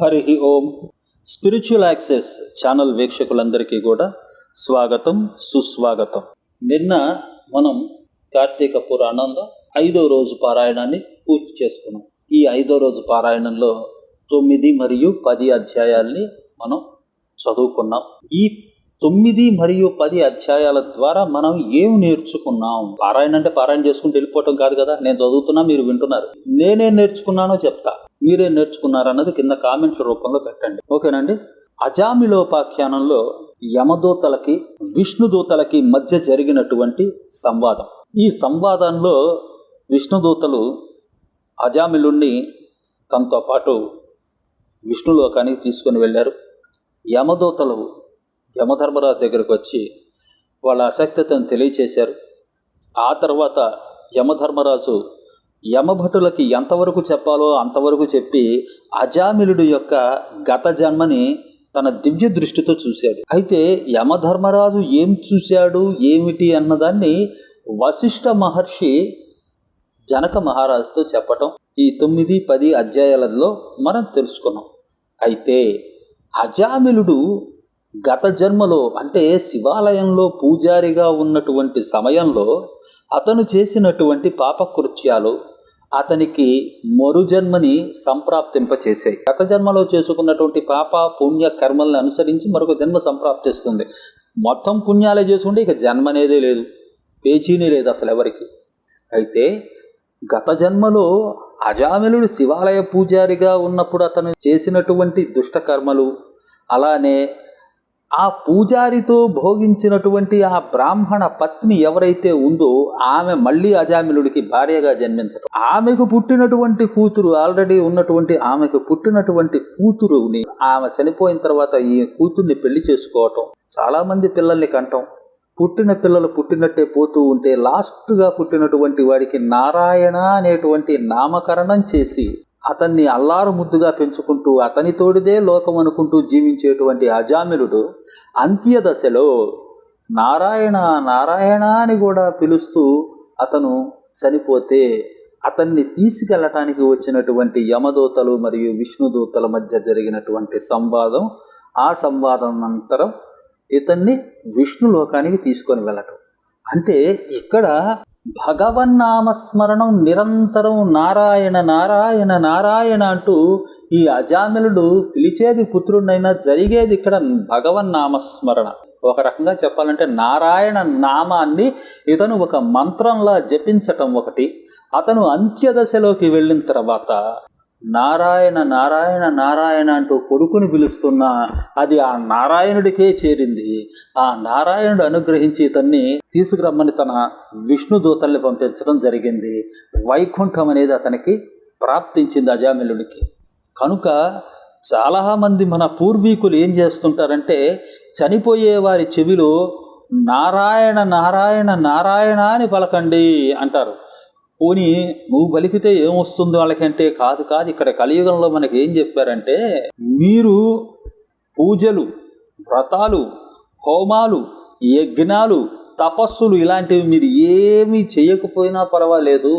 హరి ఓం. Spiritual access channel వీక్షకులందరికీ కూడా స్వాగతం, సుస్వాగతం. నిన్న మనం కార్తీక పురాణంలో 5వ రోజు పారాయణాన్ని పూర్తి చేసుకున్నాం. ఈ 5వ రోజు పారాయణంలో 9 మరియు 10 అధ్యాయాల్ని మనం చదువుకున్నాం. ఈ 9 మరియు 10 అధ్యాయాల ద్వారా మనం ఏం నేర్చుకున్నాం? పారాయణ అంటే పారాయణ చేసుకుంటూ వెళ్ళిపోవటం కాదు కదా. నేను చదువుతున్నా, మీరు వింటున్నారు. నేనేం నేర్చుకున్నానో చెప్తా, మీరేం నేర్చుకున్నారన్నది కింద కామెంట్ల రూపంలో పెట్టండి. ఓకేనండి. అజామిలోపాఖ్యానంలో యమదూతలకి విష్ణుదూతలకి మధ్య జరిగినటువంటి సంవాదం. ఈ సంవాదంలో విష్ణుదూతలు అజామిలుణ్ణి తనతో పాటు విష్ణులోకానికి తీసుకొని వెళ్ళారు. యమదూతలు యమధర్మరాజు దగ్గరకు వచ్చి వాళ్ళ అసక్తతను తెలియచేశారు. ఆ తర్వాత యమధర్మరాజు యమభటులకి ఎంతవరకు చెప్పాలో అంతవరకు చెప్పి అజామిలుడి యొక్క గత జన్మని తన దివ్య దృష్టితో చూశాడు. అయితే యమధర్మరాజు ఏం చూశాడు ఏమిటి అన్నదాన్ని వశిష్ఠ మహర్షి జనక మహారాజుతో చెప్పటం ఈ 9, 10 అధ్యాయాలలో మనం తెలుసుకున్నాం. అయితే అజామిలుడు గత జన్మలో అంటే శివాలయంలో పూజారిగా ఉన్నటువంటి సమయంలో అతను చేసినటువంటి పాపకృత్యాలు అతనికి మరుజన్మని సంప్రాప్తింపచేసాయి. గత జన్మలో చేసుకున్నటువంటి పాప పుణ్య కర్మల్ని అనుసరించి మరొక జన్మ సంప్రాప్తిస్తుంది. మొత్తం పుణ్యాలే చేసుకుంటే ఇక జన్మ అనేదే లేదు, పేచీనే లేదు అసలు ఎవరికి. అయితే గత జన్మలో అజామిలుడు శివాలయ పూజారిగా ఉన్నప్పుడు అతను చేసినటువంటి దుష్టకర్మలు, అలానే ఆ పూజారితో భోగించినటువంటి ఆ బ్రాహ్మణ పత్ని ఎవరైతే ఉందో ఆమె మళ్ళీ అజామిలుడికి భార్యగా జన్మించడం, ఆమెకు పుట్టినటువంటి కూతురు ఆల్రెడీ ఉన్నటువంటి ఆమెకు పుట్టినటువంటి కూతురుని ఆమె చనిపోయిన తర్వాత ఈ కూతుర్ని పెళ్లి చేసుకోవటం, చాలా మంది పిల్లల్ని కంటాం. పుట్టిన పిల్లలు పుట్టినట్టే పోతూ ఉంటే లాస్ట్గా పుట్టినటువంటి వాడికి నారాయణ అనేటువంటి నామకరణం చేసి అతన్ని అల్లారు ముద్దుగా పెంచుకుంటూ అతనితోడిదే లోకం అనుకుంటూ జీవించేటువంటి అజామిలుడు అంత్యదశలో నారాయణ నారాయణ అని కూడా పిలుస్తూ అతను చనిపోతే అతన్ని తీసుకెళ్ళటానికి వచ్చినటువంటి యమదూతలు మరియు విష్ణుదూతల మధ్య జరిగినటువంటి సంవాదం, ఆ సంవాదం అనంతరం ఇతన్ని విష్ణులోకానికి తీసుకొని వెళ్ళటం. అంటే ఇక్కడ భగవన్నామస్మరణం నిరంతరం నారాయణ నారాయణ నారాయణ అంటూ ఈ అజామిలుడు పిలిచేది పుత్రుడినైనా జరిగేది ఇక్కడ భగవన్నామస్మరణ. ఒక రకంగా చెప్పాలంటే నారాయణ నామాన్ని ఇతను ఒక మంత్రంలా జపించటం ఒకటి. అతను అంత్యదశలోకి వెళ్ళిన తర్వాత నారాయణ నారాయణ నారాయణ అంటూ కొడుకుని పిలుస్తున్నా అది ఆ నారాయణుడికే చేరింది. ఆ నారాయణుడు అనుగ్రహించి ఇతన్ని తీసుకురమ్మని తన విష్ణుదూతల్ని పంపించడం జరిగింది. వైకుంఠం అనేది అతనికి ప్రాప్తించింది అజామిలుడికి. కనుక చాలామంది మన పూర్వీకులు ఏం చేస్తుంటారంటే చనిపోయే వారి చెవిలో నారాయణ నారాయణ నారాయణ అని పలకండి అంటారు. పోనీ నువ్వు పలికితే ఏమొస్తుందో వాళ్ళకంటే కాదు కాదు, ఇక్కడ కలియుగంలో మనకి ఏం చెప్పారంటే మీరు పూజలు, వ్రతాలు, హోమాలు, యజ్ఞాలు, తపస్సులు ఇలాంటివి మీరు ఏమీ చేయకపోయినా పర్వాలేదు,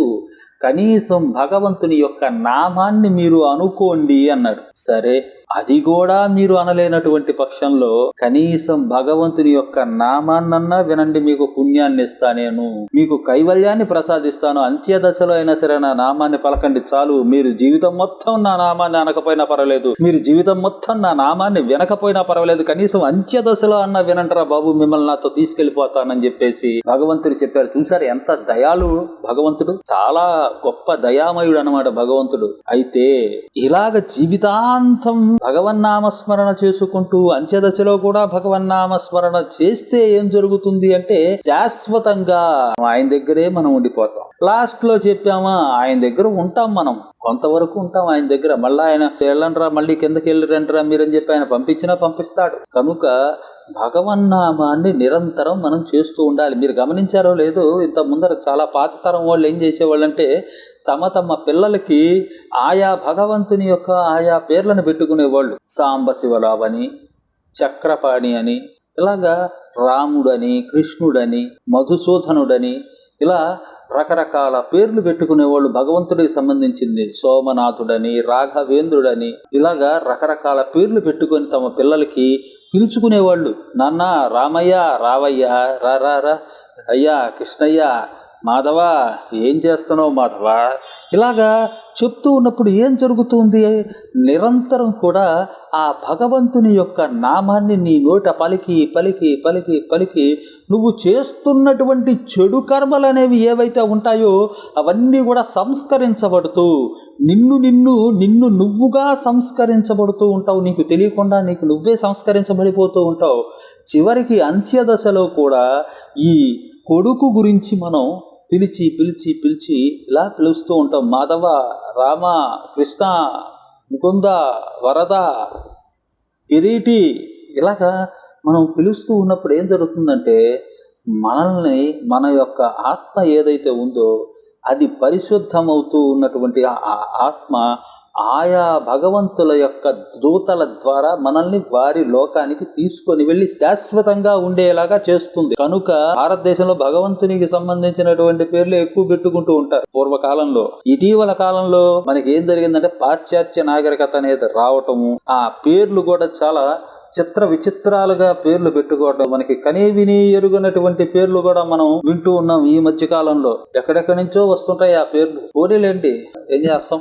కనీసం భగవంతుని యొక్క నామాన్ని మీరు అనుకోండి అన్నాడు. సరే, అది కూడా మీరు అనలేనటువంటి పక్షంలో కనీసం భగవంతుని యొక్క నామాన్నన్నా వినండి, మీకు పుణ్యాన్ని ఇస్తా, నేను మీకు కైవల్యాన్ని ప్రసాదిస్తాను, అంత్యదశలో అయినా సరే నా నామాన్ని పలకండి చాలు, మీరు జీవితం మొత్తం నా నామాన్ని అనకపోయినా పర్వాలేదు, మీరు జీవితం మొత్తం నా నామాన్ని వినకపోయినా పర్వాలేదు, కనీసం అంత్యదశలో అన్న వినంటారా బాబు, మిమ్మల్ని నాతో తీసుకెళ్లిపోతానని చెప్పేసి భగవంతుడు చెప్పారు. చూసారు ఎంత దయాళు భగవంతుడు, చాలా గొప్ప దయామయుడు అన్నమాట భగవంతుడు. అయితే ఇలాగ జీవితాంతం భగవన్నామస్మరణ చేసుకుంటూ అంత్యదశలో కూడా భగవన్నామస్మరణ చేస్తే ఏం జరుగుతుంది అంటే శాశ్వతంగా ఆయన దగ్గరే మనం ఉండిపోతాం. లాస్ట్ లో చెప్పామా ఆయన దగ్గర ఉంటాం, మనం కొంతవరకు ఉంటాం ఆయన దగ్గర. మళ్ళీ ఆయన వెళ్ళండ్రా, మళ్ళీ కిందకి వెళ్ళరండ్రా మీరని చెప్పి ఆయన పంపించినా పంపిస్తాడు. కనుక భగవన్నామాన్ని నిరంతరం మనం చేస్తూ ఉండాలి. మీరు గమనించారో లేదో, ఇంత ముందర చాలా పాతతరం వాళ్ళు ఏం చేసేవాళ్ళంటే తమ తమ పిల్లలకి ఆయా భగవంతుని యొక్క ఆయా పేర్లను పెట్టుకునేవాళ్ళు. సాంబశివరావని, చక్రపాణి అని, ఇలాగా రాముడని, కృష్ణుడని, మధుసూదనుడని, ఇలా రకరకాల పేర్లు పెట్టుకునేవాళ్ళు. భగవంతుడికి సంబంధించింది సోమనాథుడని, రాఘవేంద్రుడని, ఇలాగా రకరకాల పేర్లు పెట్టుకొని తమ పిల్లలకి పిలుచుకునేవాళ్ళు. నాన్న రామయ్య, రావయ్య, రా రా రా, అయ్యా కృష్ణయ్య, మాధవ ఏం చేస్తున్నావు మాధవ, ఇలాగా చెప్తూ ఉన్నప్పుడు ఏం జరుగుతుంది? నిరంతరం కూడా ఆ భగవంతుని యొక్క నామాన్ని నీ నోట పలికి పలికి పలికి పలికి నువ్వు చేస్తున్నటువంటి చెడు కర్మలు అనేవి ఏవైతే ఉంటాయో అవన్నీ కూడా సంస్కరించబడుతూ నిన్ను నువ్వుగా సంస్కరించబడుతూ ఉంటావు. నీకు తెలియకుండా నీకు నువ్వే సంస్కరించబడిపోతూ ఉంటావు. చివరికి అంత్యదశలో కూడా ఈ కొడుకు గురించి మనం పిలిచి పిలిచి పిలిచి ఇలా పిలుస్తూ ఉంటాం. మాధవ, రామ, కృష్ణ, ముకుంద, వరద, కిరీటి, ఇలాగా మనం పిలుస్తూ ఉన్నప్పుడు ఏం జరుగుతుందంటే మనల్ని, మన యొక్క ఆత్మ ఏదైతే ఉందో అది పరిశుద్ధమవుతూ ఉన్నటువంటి ఆ ఆత్మ ఆయా భగవంతుల యొక్క దూతల ద్వారా మనల్ని వారి లోకానికి తీసుకొని వెళ్ళి శాశ్వతంగా ఉండేలాగా చేస్తుంది. కనుక భారతదేశంలో భగవంతునికి సంబంధించినటువంటి పేర్లు ఎక్కువ పెట్టుకుంటూ ఉంటారు పూర్వకాలంలో. ఇటీవల కాలంలో మనకి ఏం జరిగిందంటే పాశ్చాత్య నాగరికత అనేది రావటము, ఆ పేర్లు కూడా చాలా చిత్ర విచిత్రాలుగా పేర్లు పెట్టుకోవటం, మనకి కనీ విని ఎరుగనటువంటి పేర్లు కూడా మనం వింటూ ఉన్నాం ఈ మధ్య కాలంలో. ఎక్కడెక్కడి నుంచో వస్తుంటాయి ఆ పేర్లు. పోనీలేండి, ఏం చేస్తాం.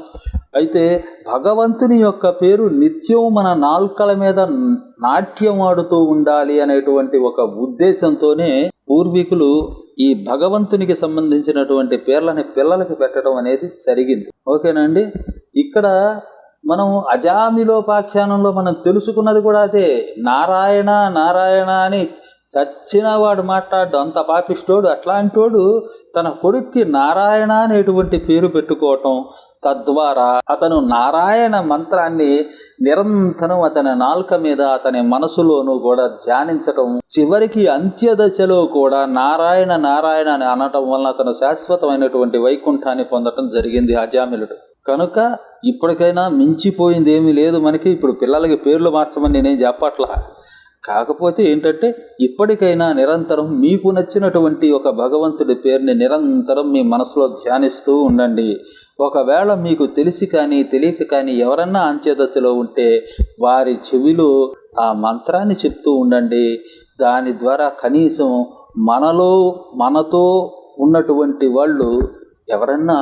అయితే భగవంతుని యొక్క పేరు నిత్యం మన నాల్కల మీద నాట్యం ఆడుతూ ఉండాలి అనేటువంటి ఒక ఉద్దేశంతోనే పూర్వీకులు ఈ భగవంతునికి సంబంధించినటువంటి పేర్లని పిల్లలకి పెట్టడం అనేది జరిగింది. ఓకేనండి. ఇక్కడ మనం అజామిలోపాఖ్యానంలో మనం తెలుసుకున్నది కూడా అదే. నారాయణ నారాయణ అని చచ్చిన వాడు మాట్లాడు, అంత పాపిష్టోడు. అట్లాంటోడు తన కొడుక్కి నారాయణ అనేటువంటి పేరు పెట్టుకోవటం, తద్వారా అతను నారాయణ మంత్రాన్ని నిరంతరం అతని నాలుక మీద అతని మనసులోనూ కూడా ధ్యానించటం, చివరికి అంత్యదశలో కూడా నారాయణ నారాయణ అని అనటం వలన అతను శాశ్వతమైనటువంటి వైకుంఠాన్ని పొందటం జరిగింది అజామిలుడు. కనుక ఇప్పటికైనా మించిపోయింది ఏమీ లేదు మనకి. ఇప్పుడు పిల్లలకి పేర్లు మార్చమని నేనేం చెప్పట్లా. కాకపోతే ఏంటంటే ఇప్పటికైనా నిరంతరం మీకు నచ్చినటువంటి ఒక భగవంతుడి పేరుని నిరంతరం మీ మనసులో ధ్యానిస్తూ ఉండండి. ఒకవేళ మీకు తెలిసి కానీ తెలియక కానీ ఎవరన్నా అంత్యదశలో ఉంటే వారి చెవిలో ఆ మంత్రాన్ని చెప్తూ ఉండండి. దాని ద్వారా కనీసం మనతో ఉన్నటువంటి వాళ్ళు ఎవరన్నా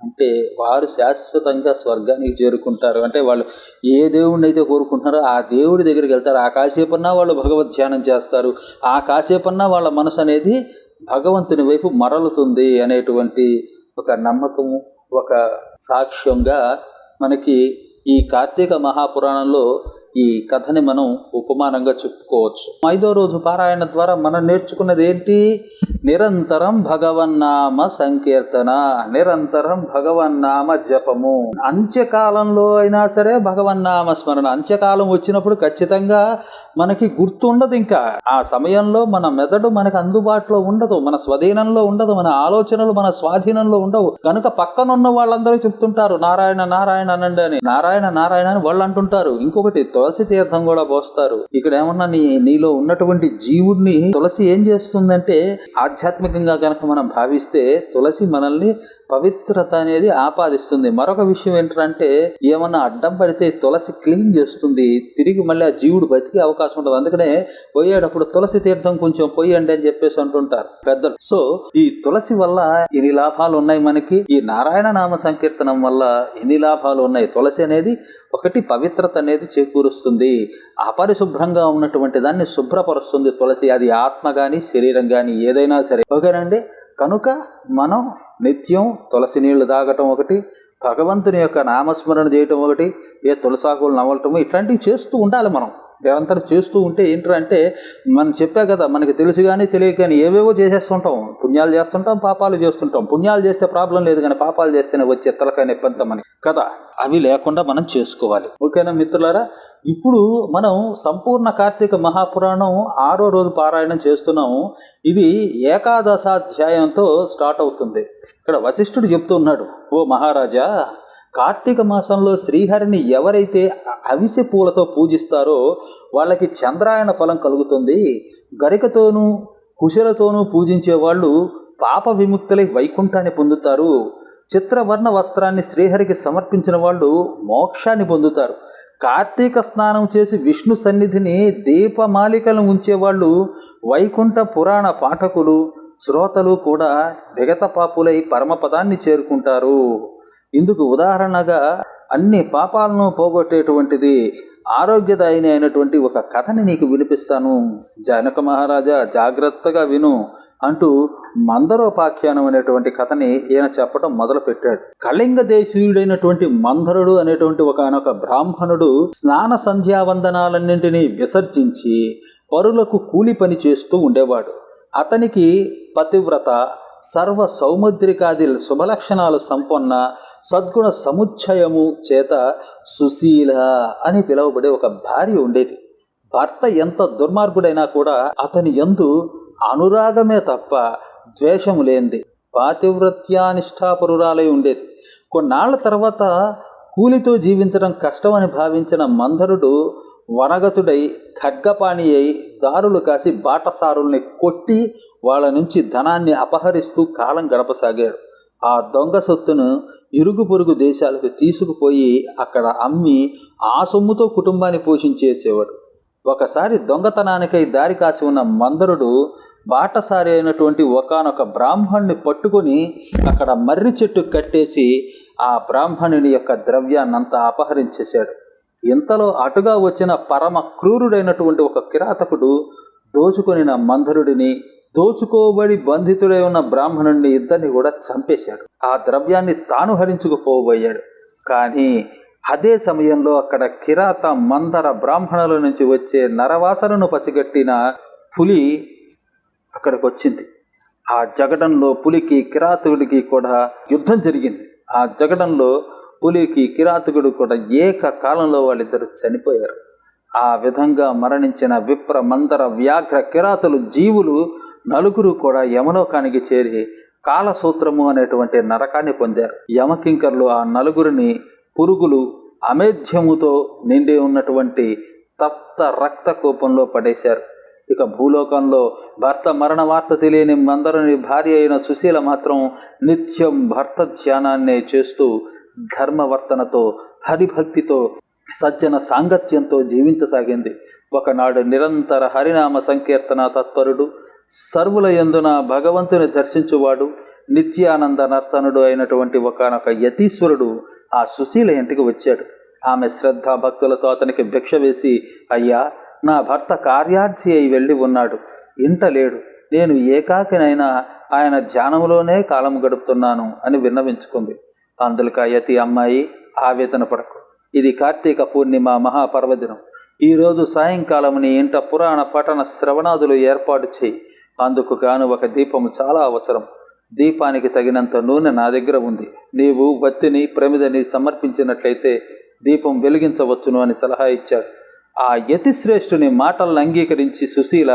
ఉంటే వారు శాశ్వతంగా స్వర్గానికి చేరుకుంటారు. అంటే వాళ్ళు ఏ దేవుడిని అయితే కోరుకుంటున్నారో ఆ దేవుడి దగ్గరికి వెళ్తారు. ఆ కాసేపన్నా వాళ్ళు భగవద్ ధ్యానం చేస్తారు. ఆ కాసేపన్నా వాళ్ళ మనసు అనేది భగవంతుని వైపు మరలుతుంది అనేటువంటి ఒక నమ్మకము, ఒక సాక్ష్యంగా మనకి ఈ కార్తీక మహాపురాణంలో ఈ కథని మనం ఉపమానంగా చెప్పుకోవచ్చు. 5వ రోజు పారాయణ ద్వారా మనం నేర్చుకున్నది ఏంటి? నిరంతరం భగవన్నామ సంకీర్తన, నిరంతరం భగవన్నామ జపము. అంత్యకాలంలో అయినా సరే భగవన్నామ స్మరణ. అంత్యకాలం వచ్చినప్పుడు ఖచ్చితంగా మనకి గుర్తుండదు. ఇంకా ఆ సమయంలో మన మెదడు మనకు అందుబాటులో ఉండదు, మన స్వాధీనంలో ఉండదు, మన ఆలోచనలు మన స్వాధీనంలో ఉండవు. కనుక పక్కనున్న వాళ్ళందరూ చెప్తుంటారు నారాయణ నారాయణ అనండి అని. నారాయణ నారాయణ అని వాళ్ళు అంటుంటారు. ఇంకొకటి తులసి తీర్థం కూడా పోస్తారు. ఇక్కడ ఏమన్నా నీలో ఉన్నటువంటి జీవుడిని తులసి ఏం చేస్తుందంటే, ఆధ్యాత్మికంగా కనుక మనం భావిస్తే తులసి మనల్ని పవిత్రత అనేది ఆపాదిస్తుంది. మరొక విషయం ఏంటంటే ఏమన్నా అడ్డం పడితే తులసి క్లీన్ చేస్తుంది, తిరిగి మళ్ళీ ఆ జీవుడు బతికే అవకాశం ఉంటుంది. అందుకనే పోయేటప్పుడు తులసి తీర్థం కొంచెం పోయండి అని చెప్పేసి అంటుంటారు పెద్దలు. సో ఈ తులసి వల్ల ఎన్ని లాభాలు ఉన్నాయి మనకి, ఈ నారాయణ నామ సంకీర్తనం వల్ల ఎన్ని లాభాలు ఉన్నాయి. తులసి అనేది ఒకటి పవిత్రత అనేది చేకూరుస్తుంది, అపరిశుభ్రంగా ఉన్నటువంటి దాన్ని శుభ్రపరుస్తుంది తులసి. అది ఆత్మ కానీ శరీరం కానీ ఏదైనా సరే. ఓకేనండి. కనుక మనం నిత్యం తులసి నీళ్లు తాగటం ఒకటి, భగవంతుని యొక్క నామస్మరణ చేయటం ఒకటి, ఏ తులసాకులు నవ్వటము, ఇట్లాంటివి చేస్తూ ఉండాలి. మనం నిరంతరం చేస్తూ ఉంటే ఏంటంటే మనం చెప్పా కదా, మనకి తెలుసు కానీ తెలియక కానీ ఏవేవో చేసేస్తుంటాం. పుణ్యాలు చేస్తుంటాం, పాపాలు చేస్తుంటాం. పుణ్యాలు చేస్తే ప్రాబ్లం లేదు కానీ పాపాలు చేస్తేనే వచ్చే తలకాయ నొప్పంత మనకి కదా. అవి లేకుండా మనం చేసుకోవాలి. ఓకేనా మిత్రులారా? ఇప్పుడు మనం సంపూర్ణ కార్తీక మహాపురాణం 6వ రోజు పారాయణం చేస్తున్నాము. ఇది ఏకాదశాధ్యాయంతో స్టార్ట్ అవుతుంది. ఇక్కడ వశిష్ఠుడు చెప్తున్నాడు, ఓ మహారాజా, కార్తీక మాసంలో శ్రీహరిని ఎవరైతే అవిసె పూలతో పూజిస్తారో వాళ్ళకి చంద్రాయణ ఫలం కలుగుతుంది. గరికతోనూ కుశలతోనూ పూజించే వాళ్ళు పాప విముక్తులై వైకుంఠాన్ని పొందుతారు. చిత్రవర్ణ వస్త్రాన్ని శ్రీహరికి సమర్పించిన వాళ్ళు మోక్షాన్ని పొందుతారు. కార్తీక స్నానం చేసి విష్ణు సన్నిధిని దీపమాలికలను ఉంచేవాళ్ళు వైకుంఠ పురాణ పాఠకులు శ్రోతలు కూడా విగత పాపులై పరమపదాన్ని చేరుకుంటారు. ఇందుకు ఉదాహరణగా అన్ని పాపాలను పోగొట్టేటువంటిది ఆరోగ్యదాయిని అయినటువంటి ఒక కథని నీకు వినిపిస్తాను. జనక మహారాజా జాగ్రత్తగా విను అంటూ మందరోపాఖ్యానం అనేటువంటి కథని ఈయన చెప్పడం మొదలుపెట్టాడు. కళింగ దేశీయుడైనటువంటి మందరుడు అనేటువంటి ఒకనొక బ్రాహ్మణుడు స్నాన సంధ్యావందనాలన్నింటినీ విసర్జించి పరులకు కూలి పని చేస్తూ ఉండేవాడు. అతనికి పతివ్రత, సర్వ సౌముద్రికాది శుభలక్షణాలు సంపన్న, సద్గుణ సముచ్చయము చేత సుశీల అని పిలువబడే ఒక భార్య ఉండేది. భర్త ఎంత దుర్మార్గుడైనా కూడా అతని యందు అనురాగమే తప్ప ద్వేషము లేనిది పాతివ్రత్యానిష్టాపరురాలై ఉండేది. కొన్నాళ్ల తర్వాత కూలితో జీవించడం కష్టమని భావించిన మందరుడు వనగతుడై ఖడ్గపాణి అయి దారులు కాసి బాటసారుల్ని కొట్టి వాళ్ళ నుంచి ధనాన్ని అపహరిస్తూ కాలం గడపసాగాడు. ఆ దొంగ సొత్తును ఇరుగు పొరుగు దేశాలకు తీసుకుపోయి అక్కడ అమ్మి ఆ సొమ్ముతో కుటుంబాన్ని పోషించేసేవాడు. ఒకసారి దొంగతనానికై దారి కాసి ఉన్న మందరుడు బాటసారి అయినటువంటి ఒకానొక బ్రాహ్మణ్ణి పట్టుకొని అక్కడ మర్రి చెట్టు కట్టేసి ఆ బ్రాహ్మణుని యొక్క ద్రవ్యాన్నంతా అపహరించేశాడు. ఇంతలో అటుగా వచ్చిన పరమ క్రూరుడైనటువంటి ఒక కిరాతకుడు దోచుకొనిన మందరుడిని, దోచుకోబడి బంధితుడై ఉన్న బ్రాహ్మణుడిని ఇద్దరిని కూడా చంపేశాడు. ఆ ద్రవ్యాన్ని తాను హరించుకుపోబోయాడు. కానీ అదే సమయంలో అక్కడ కిరాత మందర బ్రాహ్మణుల నుంచి వచ్చే నరవాసనను పసిగట్టిన పులి అక్కడికి వచ్చింది. ఆ జగడంలో పులికి కిరాతకుడికి కూడా యుద్ధం జరిగింది. ఆ జగడంలో పులికి కిరాతకుడు కూడా ఏకకాలంలో వాళ్ళిద్దరు చనిపోయారు. ఆ విధంగా మరణించిన విప్ర మందర వ్యాఘ్ర కిరాతులు జీవులు నలుగురు కూడా యమలోకానికి చేరి కాలసూత్రము అనేటువంటి నరకాన్ని పొందారు. యమకింకర్లు ఆ నలుగురిని పురుగులు అమేధ్యముతో నిండి ఉన్నటువంటి తప్త రక్త కూపంలో పడేశారు. ఇక భూలోకంలో భర్త మరణ వార్త తెలియని మందరుని భార్య అయిన సుశీల మాత్రం నిత్యం భర్త ధ్యానాన్నే చేస్తూ ధర్మవర్తనతో, హరిభక్తితో, సజ్జన సాంగత్యంతో జీవించసాగింది. ఒకనాడు నిరంతర హరినామ సంకీర్తన తత్పరుడు, సర్వుల యందున భగవంతుని దర్శించువాడు, నిత్యానంద నర్తనుడు అయినటువంటి ఒకనొక యతీశ్వరుడు ఆ సుశీల ఇంటికి వచ్చాడు. ఆమె శ్రద్ధా భక్తులతో అతనికి భిక్ష వేసి, అయ్యా, నా భర్త కార్యార్థి అయి వెళ్ళి ఉన్నాడు, ఇంట లేడు, నేను ఏకాకినైనా ఆయన ధ్యానంలోనే కాలం గడుపుతున్నాను అని విన్నవించుకుంది. అందుకు యతి, అమ్మాయి, ఆవేదన పడకు, ఇది కార్తీక పూర్ణిమ మహాపర్వదినం. ఈరోజు సాయంకాలం నీ ఇంట పురాణ పఠన శ్రవణాదులు ఏర్పాటు చేయి. అందుకు గాను ఒక దీపము చాలా అవసరం. దీపానికి తగినంత నూనె నా దగ్గర ఉంది. నీవు వత్తిని ప్రమిదని సమర్పించినట్లయితే దీపం వెలిగించవచ్చును అని సలహా ఇచ్చాడు. ఆ యతిశ్రేష్ఠుని మాటలను అంగీకరించి సుశీల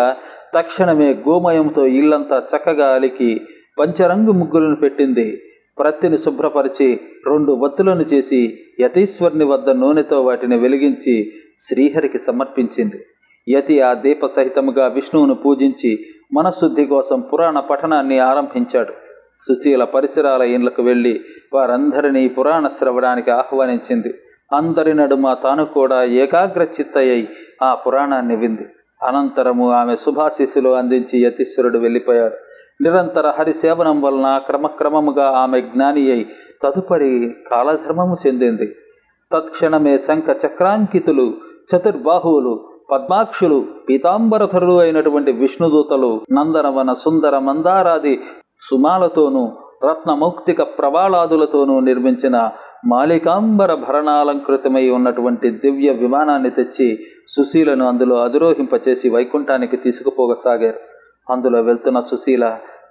తక్షణమే గోమయంతో ఇల్లంతా చక్కగా అలికి పంచరంగు ముగ్గులను పెట్టింది. ప్రత్తిని శుభ్రపరిచి 2 వత్తులను చేసి యతీశ్వరుని వద్ద నూనెతో వాటిని వెలిగించి శ్రీహరికి సమర్పించింది. యతి ఆ దీప సహితముగా విష్ణువును పూజించి మనశుద్ధి కోసం పురాణ పఠనాన్ని ఆరంభించాడు. సుశీల పరిసరాల ఇండ్లకు వెళ్ళి వారందరినీ పురాణ శ్రవడానికి ఆహ్వానించింది. అందరి నడుమ తాను కూడా ఏకాగ్ర చిత్తయ్యి ఆ పురాణాన్ని వింది. అనంతరము ఆమె శుభాశీస్సులు అందించి యతీశ్వరుడు వెళ్ళిపోయాడు. నిరంతర హరిసేవనం వలన క్రమక్రమముగా ఆమె జ్ఞాని అయి తదుపరి కాలధర్మము చెందింది. తత్క్షణమే శంఖ చక్రాంకితులు, చతుర్బాహువులు, పద్మాక్షులు, పీతాంబరధరులు అయినటువంటి విష్ణుదూతలు నందనవన సుందర మందారాది సుమాలతోనూ రత్నమౌక్తిక ప్రవాళాదులతోనూ నిర్మించిన మాలికాంబర భరణాలంకృతమై ఉన్నటువంటి దివ్య విమానాన్ని తెచ్చి సుశీలను అందులో అధిరోహింపచేసి వైకుంఠానికి తీసుకుపోగసాగారు. అందులో వెళ్తున్న సుశీల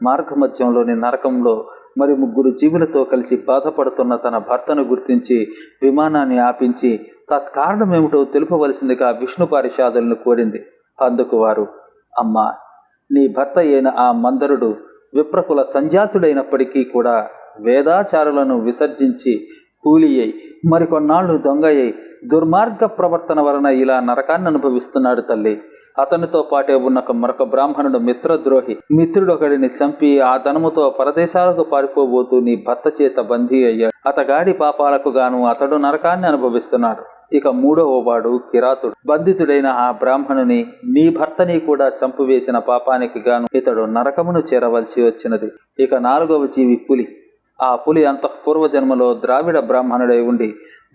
మార్గమధ్యంలోని నరకంలో మరి 3 జీవులతో కలిసి బాధపడుతున్న తన భర్తను గుర్తించి విమానాన్ని ఆపించి తత్కారణమేమిటో తెలుపవలసిందిగా విష్ణు పారిషాదులను కోరింది. అందుకు వారు, అమ్మా, నీ భర్త అయిన ఆ మందరుడు విప్రకుల సంజాతుడైనప్పటికీ కూడా వేదాచారులను విసర్జించి కూలి అయి మరికొన్నాళ్ళు దొంగయ్యి దుర్మార్గ ప్రవర్తన వలన ఇలా నరకాన్ని అనుభవిస్తున్నాడు తల్లి. అతనితో పాటే ఉన్న మరొక బ్రాహ్మణుడు మిత్రద్రోహి. మిత్రుడొకడిని చంపి ఆ ధనముతో పరదేశాలకు పారిపోబోతూ నీ భర్త చేత బందీ అయ్యాడు. అతగాడి పాపాలకు గాను అతడు నరకాన్ని అనుభవిస్తున్నాడు. ఇక మూడవ వాడు కిరాతుడు. బంధితుడైన ఆ బ్రాహ్మణుని నీ భర్తని కూడా చంపివేసిన పాపానికి గాను ఇతడు నరకమును చేరవలసి వచ్చినది. ఇక నాలుగవ జీవి పులి. ఆ పులి పూర్వజన్మలో ద్రావిడ బ్రాహ్మణుడై ఉండి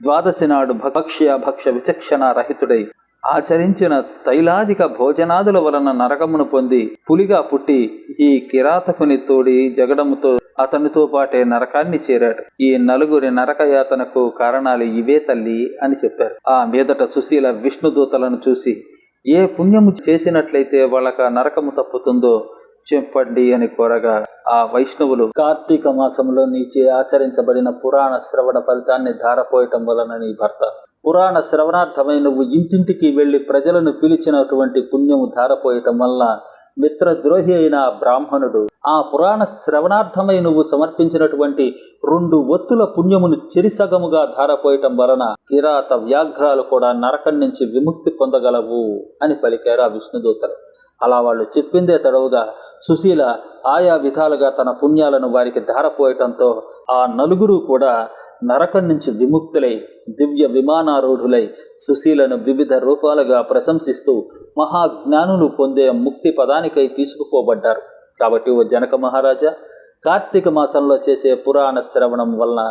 ద్వాదశి నాడు భక్ష్య విచక్షణ రహితుడై ఆచరించిన తైలాదిక భోజనాదుల వలన నరకమును పొంది పులిగా పుట్టి ఈ కిరాతకుని తోడి జగడముతో అతనితో పాటే నరకాన్ని చేరాడు. ఈ నలుగురి నరకయాతనకు కారణాలు ఇవే తల్లి అని చెప్పారు. ఆ మీదట సుశీల విష్ణుదూతలను చూసి ఏ పుణ్యము చేసినట్లయితే వాళ్ళక నరకము తప్పుతుందో చెప్పండి అని కోరగా ఆ వైష్ణవులు కార్తీక మాసంలో నీచే ఆచరించబడిన పురాణ శ్రవణ ఫలితాన్ని ధారపోయటం వలన నీ భర్త పురాణ శ్రవణార్థమై నువ్వు ఇంటింటికి వెళ్లి ప్రజలను పిలిచినటువంటి పుణ్యము ధారపోయటం వల్ల మిత్రద్రోహి అయిన బ్రాహ్మణుడు ఆ పురాణ శ్రవణార్థమై నువ్వు సమర్పించినటువంటి 2 ఒత్తుల పుణ్యమును చెరిసగముగా ధారపోయటం వలన కిరాత వ్యాఘ్రాలు కూడా నరకం నుంచి విముక్తి పొందగలవు అని పలికారు ఆ విష్ణుదూతలు. అలా వాళ్ళు చెప్పిందే తడవుగా సుశీల ఆయా విధాలుగా తన పుణ్యాలను వారికి ధారపోయటంతో ఆ నలుగురు కూడా నరకం నుంచి విముక్తులై దివ్య విమానారూఢులై సుశీలను వివిధ రూపాలుగా ప్రశంసిస్తూ మహాజ్ఞానులు పొందే ముక్తి పదానికై తీసుకుపోబడ్డారు. కాబట్టి ఓ జనక మహారాజా, కార్తీక మాసంలో చేసే పురాణ శ్రవణం వలన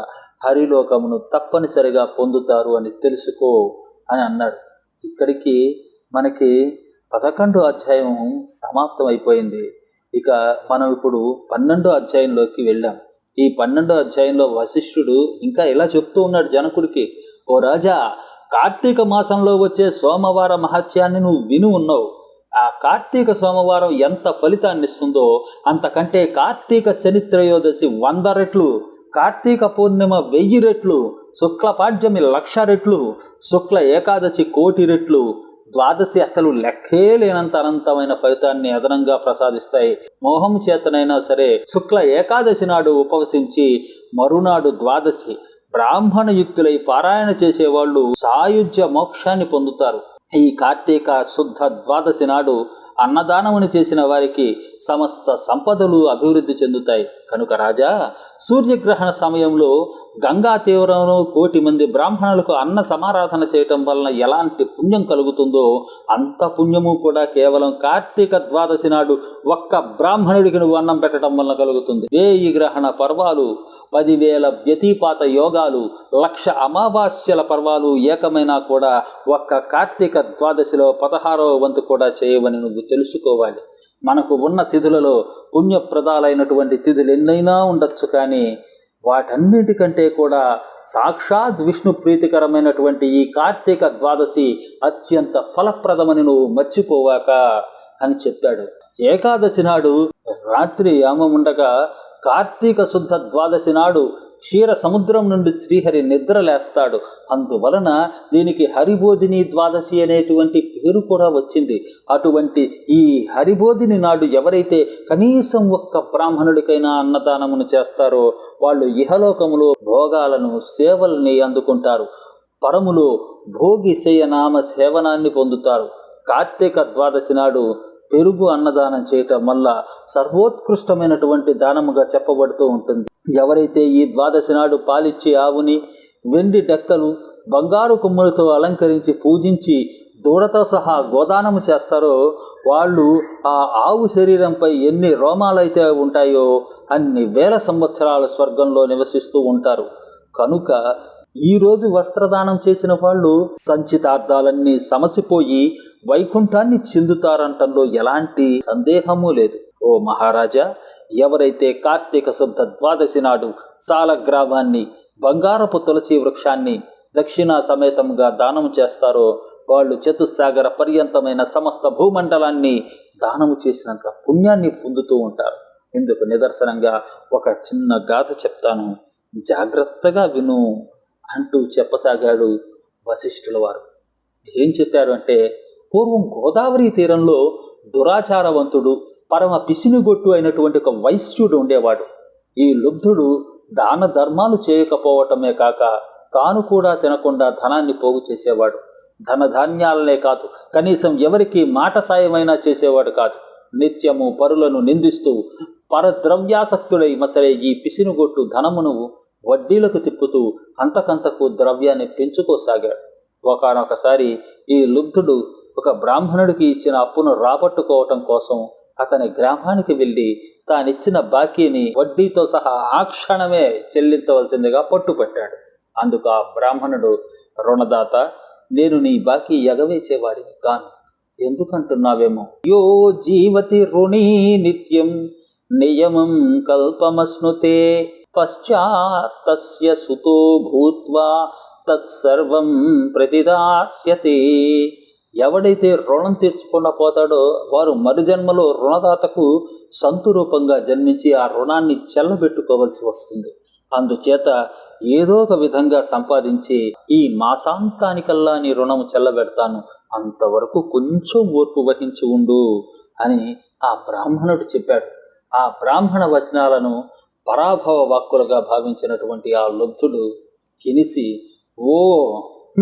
హరిలోకమును తప్పనిసరిగా పొందుతారు అని తెలుసుకో అని అన్నాడు. ఇక్కడికి మనకి 11వ అధ్యాయం సమాప్తం అయిపోయింది. ఇక మనం ఇప్పుడు 12వ అధ్యాయంలోకి వెళ్ళాం. ఈ 12వ అధ్యాయంలో వశిష్ఠుడు ఇంకా ఇలా చెప్తూ ఉన్నాడు జనకుడికి, ఓ రాజా, కార్తీక మాసంలో వచ్చే సోమవార మహత్యాన్ని నువ్వు విని ఉన్నావు. ఆ కార్తీక సోమవారం ఎంత ఫలితాన్ని ఇస్తుందో అంతకంటే కార్తీక శని త్రయోదశి 100 రెట్లు, కార్తీక పూర్ణిమ 1000 రెట్లు, శుక్ల పాడ్యమి 1,00,000 రెట్లు, శుక్ల ఏకాదశి 1,00,000 రెట్లు, ద్వాదశి అసలు లెక్కే లేనంత అనంతమైన ఫలితాన్ని అదనంగా ప్రసాదిస్తాయి. మోహం చేతనైనా సరే శుక్ల ఏకాదశి నాడు ఉపవసించి మరునాడు ద్వాదశి బ్రాహ్మణ యుక్తులై పారాయణ చేసేవాళ్ళు సాయుజ్య మోక్షాన్ని పొందుతారు. ఈ కార్తీక శుద్ధ ద్వాదశి నాడు అన్నదానముని చేసిన వారికి సమస్త సంపదలు అభివృద్ధి చెందుతాయి. కనుక రాజా, సూర్యగ్రహణ సమయంలో గంగా తీవ్రంలో 1,00,000 మంది బ్రాహ్మణులకు అన్న సమారాధన చేయటం వలన ఎలాంటి పుణ్యం కలుగుతుందో అంత పుణ్యము కూడా కేవలం కార్తీక ద్వాదశి నాడు ఒక్క బ్రాహ్మణుడికి నువ్వు అన్నం పెట్టడం వలన కలుగుతుంది. 1000 గ్రహణ పర్వాలు, 10,000 వ్యతిపాత యోగాలు, 1,00,000 అమావాస్యల పర్వాలు ఏకమైనా కూడా ఒక్క కార్తీక ద్వాదశిలో 16వ వంతు కూడా చేయవని నువ్వు తెలుసుకోవాలి. మనకు ఉన్న తిథులలో పుణ్యప్రదాలైనటువంటి తిథులు ఎన్నైనా ఉండొచ్చు, కానీ వాటన్నిటికంటే కూడా సాక్షాత్ విష్ణు ప్రీతికరమైనటువంటి ఈ కార్తీక ద్వాదశి అత్యంత ఫలప్రదమని నువ్వు మర్చిపోవాక అని చెప్పాడు. ఏకాదశి నాడు రాత్రి యామముండగా కార్తీక శుద్ధ ద్వాదశి నాడు క్షీర సముద్రం నుండి శ్రీహరి నిద్రలేస్తాడు. అందువలన దీనికి హరిబోధిని ద్వాదశి అనేటువంటి పేరు కూడా వచ్చింది. అటువంటి ఈ హరిబోధిని నాడు ఎవరైతే కనీసం ఒక్క బ్రాహ్మణుడికైనా అన్నదానమును చేస్తారో వాళ్ళు ఇహలోకములో భోగాలను సేవల్ని అందుకుంటారు, పరములో భోగి శయనామ సేవనాన్ని పొందుతారు. కార్తీక ద్వాదశి నాడు పెరుగు అన్నదానం చేయటం వల్ల సర్వోత్కృష్టమైనటువంటి దానముగా చెప్పబడుతూ ఉంటుంది. ఎవరైతే ఈ ద్వాదశి నాడు పాలిచ్చే ఆవుని వెండి డెక్కలు బంగారు కొమ్ములతో అలంకరించి పూజించి దూడతో సహా గోదానము చేస్తారో వాళ్ళు ఆ ఆవు శరీరంపై ఎన్ని రోమాలైతే ఉంటాయో అన్ని వేల సంవత్సరాల స్వర్గంలో నివసిస్తూ ఉంటారు. కనుక ఈరోజు వస్త్రదానం చేసిన వాళ్ళు సంచితార్థాలన్నీ సమసిపోయి వైకుంఠాన్ని చెందుతారంటంలో ఎలాంటి సందేహము లేదు. ఓ మహారాజా, ఎవరైతే కార్తీక శుద్ధ ద్వాదశి నాడు సాలగ్రామాన్ని, బంగారపు తులసి వృక్షాన్ని దక్షిణా సమేతంగా దానము చేస్తారో వాళ్ళు చతుస్సాగర పర్యంతమైన సమస్త భూమండలాన్ని దానము చేసినంత పుణ్యాన్ని పొందుతూ ఉంటారు. ఇందుకు నిదర్శనంగా ఒక చిన్న గాథ చెప్తాను, జాగ్రత్తగా విను అంటూ చెప్పసాగాడు వశిష్ఠుల వారు. ఏం చెప్పారు అంటే, పూర్వం గోదావరి తీరంలో దురాచారవంతుడు, పరమ పిసినిగొట్టు అయినటువంటి ఒక వైశ్యుడు ఉండేవాడు. ఈ లుబ్ధుడు దాన ధర్మాలు చేయకపోవటమే కాక తాను కూడా తినకుండా ధనాన్ని పోగు చేసేవాడు. ధనధాన్యాలనే కాదు, కనీసం ఎవరికి మాట సాయమైనా చేసేవాడు కాదు. నిత్యము పరులను నిందిస్తూ పరద్రవ్యాసక్తుడై మచలే ఈ పిసినుగొట్టు ధనమును వడ్డీలకు తిప్పుతూ అంతకంతకు ద్రవ్యాన్ని పెంచుకోసాగాడు. ఒకానొకసారి ఈ లుబ్ధుడు ఒక బ్రాహ్మణుడికి ఇచ్చిన అప్పును రాబట్టుకోవటం కోసం అతని గ్రామానికి వెళ్ళి తానిచ్చిన బాకీని వడ్డీతో సహా ఆ క్షణమే చెల్లించవలసిందిగా పట్టుపట్టాడు. అందుకు ఆ బ్రాహ్మణుడు, రుణదాత, నేను నీ బాకీ ఎగవేసేవాడిని కాను, ఎందుకంటున్నావేమో. యో జీవతి రుణీ నిత్యం నియమం కల్పమశ్నుతే పశ్చాత్తస్య సుతో భూత్వా తత్సర్వం ప్రతిదాస్యతే. ఎవడైతే రుణం తీర్చకుండా పోతాడో వారు మరుజన్మలో రుణదాతకు సంతురూపంగా జన్మించి ఆ రుణాన్ని చెల్లబెట్టుకోవలసి వస్తుంది. అందుచేత ఏదో ఒక విధంగా సంపాదించి ఈ మాసాంతానికల్లా నీ రుణము చెల్లబెడతాను, అంతవరకు కొంచెం ఓర్పు వహించి ఉండు అని ఆ బ్రాహ్మణుడు చెప్పాడు. ఆ బ్రాహ్మణ వచనాలను పరాభవ వాక్కులుగా భావించినటువంటి ఆ లుబ్ధుడు కినిసి, ఓ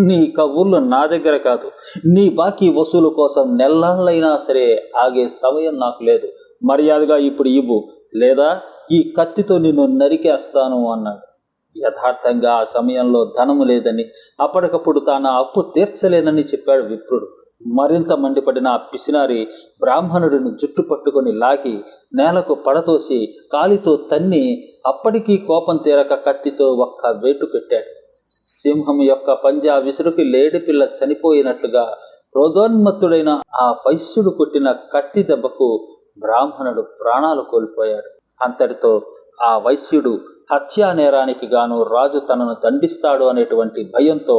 నీ కబుర్లు నా దగ్గర కాదు, నీ బాకీ వసూలు కోసం నెల్లాళ్ళైనా సరే ఆగే సమయం నాకు లేదు, మర్యాదగా ఇప్పుడు ఇవ్వు, లేదా ఈ కత్తితో నిన్ను నరికేస్తాను అన్నాడు. యథార్థంగా ఆ సమయంలో ధనము లేదని, అప్పటికప్పుడు తాను అప్పు తీర్చలేనని చెప్పాడు విప్రుడు. మరింత మండిపడిన ఆ పిసినారి బ్రాహ్మణుడిని జుట్టు పట్టుకొని లాగి నేలకు పడతోసి కాలితో తన్ని అప్పటికీ కోపం తీరక కత్తితో ఒక్క వేటు పెట్టాడు. సింహం యొక్క పంజా విసురుకి లేడిపిల్ల చనిపోయినట్లుగా క్రోధోన్మత్తుడైన ఆ వైశ్యుడు కొట్టిన కత్తి దెబ్బకు బ్రాహ్మణుడు ప్రాణాలు కోల్పోయాడు. అంతటితో ఆ వైశ్యుడు హత్యా నేరానికి గాను రాజు తనను దండిస్తాడు అనేటువంటి భయంతో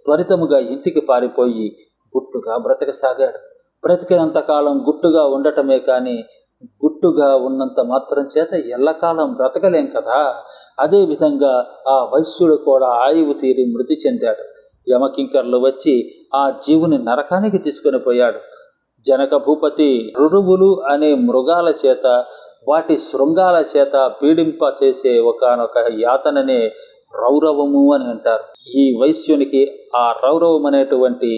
త్వరితముగా ఇంటికి పారిపోయి గుట్టుగా బ్రతకసాగాడు. బ్రతికినంతకాలం గుట్టుగా ఉండటమే కానీ గుట్టుగా ఉన్నంత మాత్రం చేత ఎల్లకాలం బ్రతకలేం కదా. అదేవిధంగా ఆ వైశ్యుడు కూడా ఆయువు తీరి మృతి చెందాడు. యమకింకర్లు వచ్చి ఆ జీవుని నరకానికి తీసుకొని పోయాడు. జనక భూపతి రురువులు అనే మృగాల చేత, వాటి శృంగాల చేత పీడింప చేసే ఒకానొక యాతననే రౌరవము అని అంటారు. ఈ వైశ్యునికి ఆ రౌరవం అనేటువంటి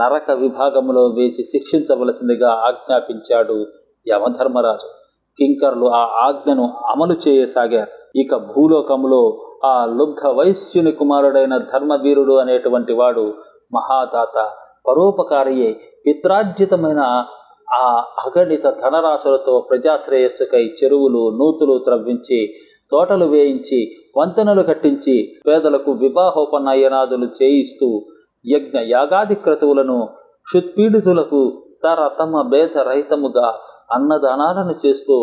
నరక విభాగంలో వేసి శిక్షించవలసిందిగా ఆజ్ఞాపించాడు యమధర్మరాజు. కింకర్లు ఆ ఆజ్ఞను అమలు చేయసాగారు. ఇక భూలోకంలో ఆ లుబ్ధ వైశ్యుని కుమారుడైన ధర్మవీరుడు అనేటువంటి వాడు మహాదాత, పరోపకారియే పిత్రార్జితమైన ఆ అగణిత ధనరాశులతో ప్రజాశ్రేయస్సుకై చెరువులు నూతులు త్రవ్వించి, తోటలు వేయించి, వంతెనలు కట్టించి, పేదలకు వివాహోపనయనాదులు చేయిస్తూ, యజ్ఞ యాగాది క్రతువులను క్షుత్పీడితులకు తమ భేద రహితముగా అన్నదానాలను చేస్తూ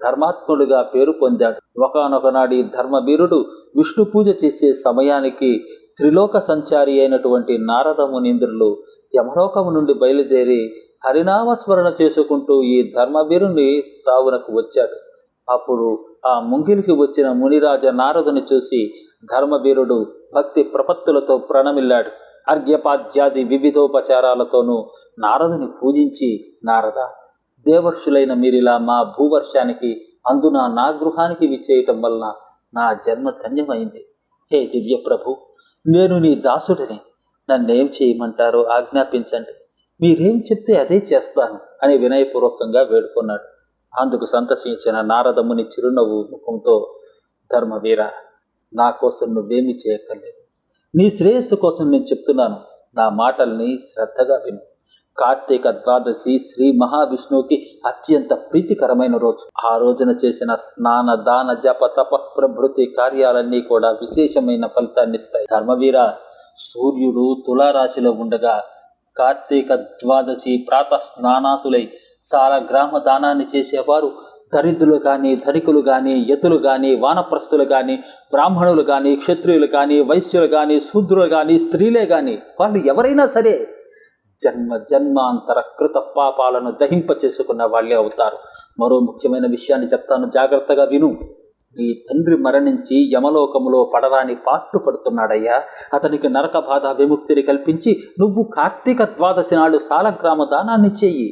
ధర్మాత్ముడిగా పేరు పొందాడు. ఒకానొక నాడి ధర్మవీరుడు విష్ణు పూజ చేసే సమయానికి త్రిలోక సంచారి అయినటువంటి నారద మునీంద్రులు యమలోకము నుండి బయలుదేరి హరినామస్మరణ చేసుకుంటూ ఈ ధర్మవీరుని తావునకు వచ్చాడు. అప్పుడు ఆ ముంగిలికి వచ్చిన మునిరాజ నారదుని చూసి ధర్మవీరుడు భక్తి ప్రపత్తులతో ప్రణమిల్లాడు. అర్ఘ్యపాద్యాది వివిధోపచారాలతోనూ నారదుని పూజించి, నారద, దేవర్షులైన మీరిలా మా భూవర్షానికి, అందున నా గృహానికి విచ్చేయటం వలన నా జన్మ ధన్యమైంది. హే దివ్య ప్రభు, నేను నీ దాసుడిని, నన్నేం చేయమంటారో ఆజ్ఞాపించండి, మీరేం చెప్తే అదే చేస్తాను అని వినయపూర్వకంగా వేడుకున్నాడు. అందుకు సంతసించిన నారదముని చిరునవ్వు ముఖంతో, ధర్మవీర, నా కోసం నువ్వేమీ చేయక్కర్లేదు, నీ శ్రేయస్సు కోసం నేను చెప్తున్నాను, నా మాటల్ని శ్రద్ధగా విను. కార్తీక ద్వాదశి శ్రీ మహావిష్ణువుకి అత్యంత ప్రీతికరమైన రోజు. ఆ రోజున చేసిన స్నాన దాన జప తప ప్రభృతి కార్యాలన్నీ కూడా విశేషమైన ఫలితాన్ని ఇస్తాయి. ధర్మవీర, సూర్యుడు తులారాశిలో ఉండగా కార్తీక ద్వాదశి ప్రాత స్నానాతులై సాలగ్రామ దానాన్ని చేసేవారు దరిద్రులు కానీ, ధనికులు కానీ, యతులు కానీ, వానప్రస్థులు కానీ, బ్రాహ్మణులు కానీ, క్షత్రియులు కానీ, వైశ్యులు కానీ, శూద్రులు కానీ, స్త్రీలే కానీ, వాళ్ళు ఎవరైనా సరే జన్మ జన్మాంతర కృత పాపాలను దహింప చేసుకున్న వాళ్ళే అవుతారు. మరో ముఖ్యమైన విషయాన్ని చెప్తాను, జాగ్రత్తగా విను. నీ తండ్రి మరణించి యమలోకములో పడరాని పాట్లు పడుతున్నాడయ్యా. అతనికి నరక బాధ విముక్తిని కల్పించి నువ్వు కార్తీక ద్వాదశి నాడు సాలగ్రామ దానాన్ని చెయ్యి.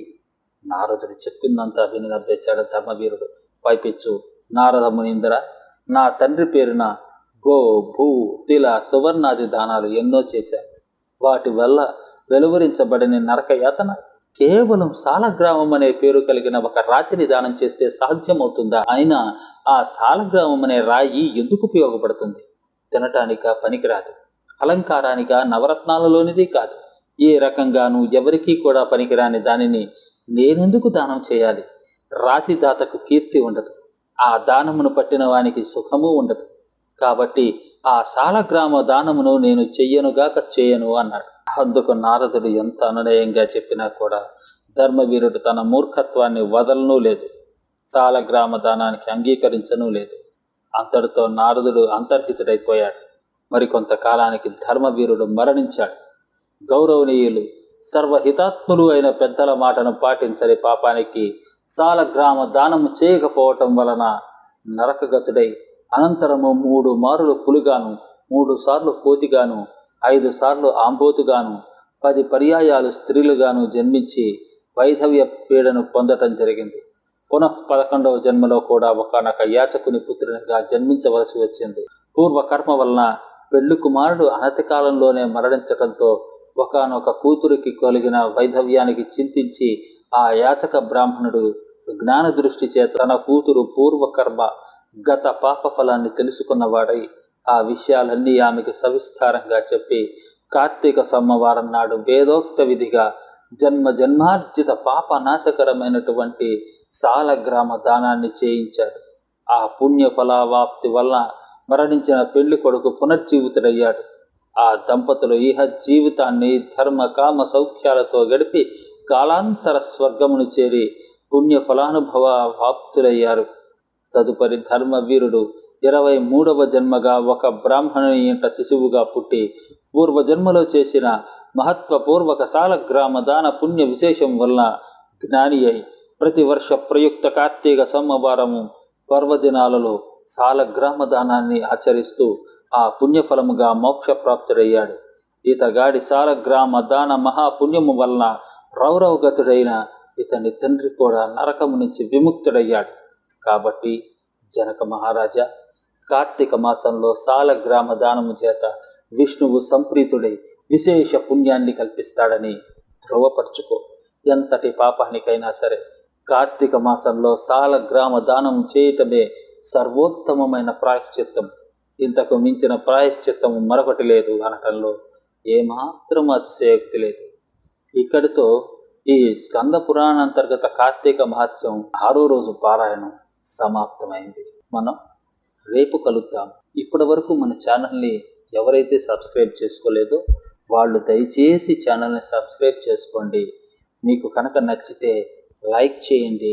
నారదుడు చెప్పిందంతా విని నవ్వేశాడు ధర్మవీరుడు. పైపిచ్చు, నారద మునీంద్ర, నా తండ్రి పేరున గో భూ తిల సువర్ణాది దానాలు ఎన్నో చేశారు. వాటి వల్ల వెలువరించబడిన నరక యాతన కేవలం సాలగ్రామం అనే పేరు కలిగిన ఒక రాతిని దానం చేస్తే సాధ్యమవుతుందా? అయినా ఆ సాలగ్రామం అనే రాయి ఎందుకు ఉపయోగపడుతుంది? తినటానిక పనికిరాదు, అలంకారానిక నవరత్నాలలోనిది కాదు. ఏ రకంగానూ ఎవరికీ కూడా పనికిరాని దానిని నేనెందుకు దానం చేయాలి? రాతి దాతకు కీర్తి ఉండదు, ఆ దానమును పట్టిన వానికి సుఖము ఉండదు. కాబట్టి ఆ సాలగ్రామ దానమును నేను చెయ్యనుగాక చేయను అన్నాడు. అందుకు నారదుడు ఎంత అనునయంగా చెప్పినా కూడా ధర్మవీరుడు తన మూర్ఖత్వాన్ని వదలనూ లేదు, సాలగ్రామ దానానికి అంగీకరించనూ లేదు. అంతటితో నారదుడు అంతర్హితుడైపోయాడు. మరికొంతకాలానికి ధర్మవీరుడు మరణించాడు. గౌరవనీయులు సర్వహితాత్ములు అయిన పెద్దల మాటను పాటించని పాపానికి సాలగ్రామ దానము చేయకపోవటం వలన నరకగతుడై అనంతరము 3 మారులు పులిగాను, 3 సార్లు కోతిగాను, 5 సార్లు ఆంబోతుగాను, 10 పర్యాయాలు స్త్రీలుగాను జన్మించి వైధవ్య పీడను పొందటం జరిగింది. పునః 11వ జన్మలో కూడా ఒకనొక యాచకుని పుత్రునిగా జన్మించవలసి వచ్చింది. పూర్వకర్మ వలన పెళ్లి కుమారుడు అనతి కాలంలోనే మరణించటంతో ఒకనొక కూతురికి కలిగిన వైధవ్యానికి చింతించి ఆ యాచక బ్రాహ్మణుడు జ్ఞాన దృష్టి చేత తన కూతురు పూర్వకర్మ గత పాప ఫలాన్ని తెలుసుకున్నవాడై ఆ విషయాలన్నీ ఆమెకు సవిస్తారంగా చెప్పి కార్తీక సోమవారం నాడు వేదోక్త విధిగా జన్మార్జిత పాప నాశకరమైనటువంటి సాలగ్రామ దానాన్ని చేయించాడు. ఆ పుణ్య ఫలావాప్తి వలన మరణించిన పెళ్లి కొడుకు పునర్జీవితుడయ్యాడు. ఆ దంపతులు ఇహ జీవితాన్ని ధర్మ కామ సౌఖ్యాలతో గడిపి కాలాంతర స్వర్గమును చేరి పుణ్య ఫలానుభవ వాప్తులయ్యారు. తదుపరి ధర్మవీరుడు 23వ జన్మగా ఒక బ్రాహ్మణుని ఇంట శిశువుగా పుట్టి పూర్వజన్మలో చేసిన మహత్వపూర్వక సాలగ్రామ దాన పుణ్య విశేషం వలన జ్ఞాని అయి ప్రతి వర్ష ప్రయుక్త కార్తీక సోమవారము పర్వదినాలలో సాలగ్రామ దానాన్ని ఆచరిస్తూ ఆ పుణ్యఫలముగా మోక్షప్రాప్తుడయ్యాడు. ఇతగాడి సాలగ్రామ దాన మహాపుణ్యము వలన రౌరవగతుడైన ఇతని తండ్రి కూడా నరకము నుంచి విముక్తుడయ్యాడు. కాబట్టి జనక మహారాజా, కార్తీక మాసంలో సాలగ్రామ దానము చేత విష్ణువు సంప్రీతుడై విశేష పుణ్యాన్ని కల్పిస్తాడని ధృవపరుచుకో. ఎంతటి పాపానికైనా సరే కార్తీక మాసంలో సాలగ్రామ దానం చేయటమే సర్వోత్తమమైన ప్రాయశ్చిత్తం. ఇంతకు మించిన ప్రాయశ్చిత్తం మరొకటి లేదు అనటంలో ఏమాత్రం అతిశయోక్తి లేదు. ఇక్కడితో ఈ స్కంద పురాణాంతర్గత కార్తీక మహత్యం 6వ రోజు పారాయణం సమాప్తమైంది. మనం రేపు కలుద్దాం. ఇప్పటి వరకు మన ఛానల్ని ఎవరైతే సబ్స్క్రైబ్ చేసుకోలేదో వాళ్ళు దయచేసి ఛానల్ని సబ్స్క్రైబ్ చేసుకోండి. మీకు కనుక నచ్చితే లైక్ చేయండి,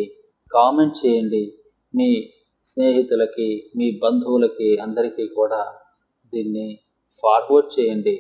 కామెంట్ చేయండి. మీ స్నేహితులకి, మీ బంధువులకి అందరికీ కూడా దీన్ని ఫార్వర్డ్ చేయండి.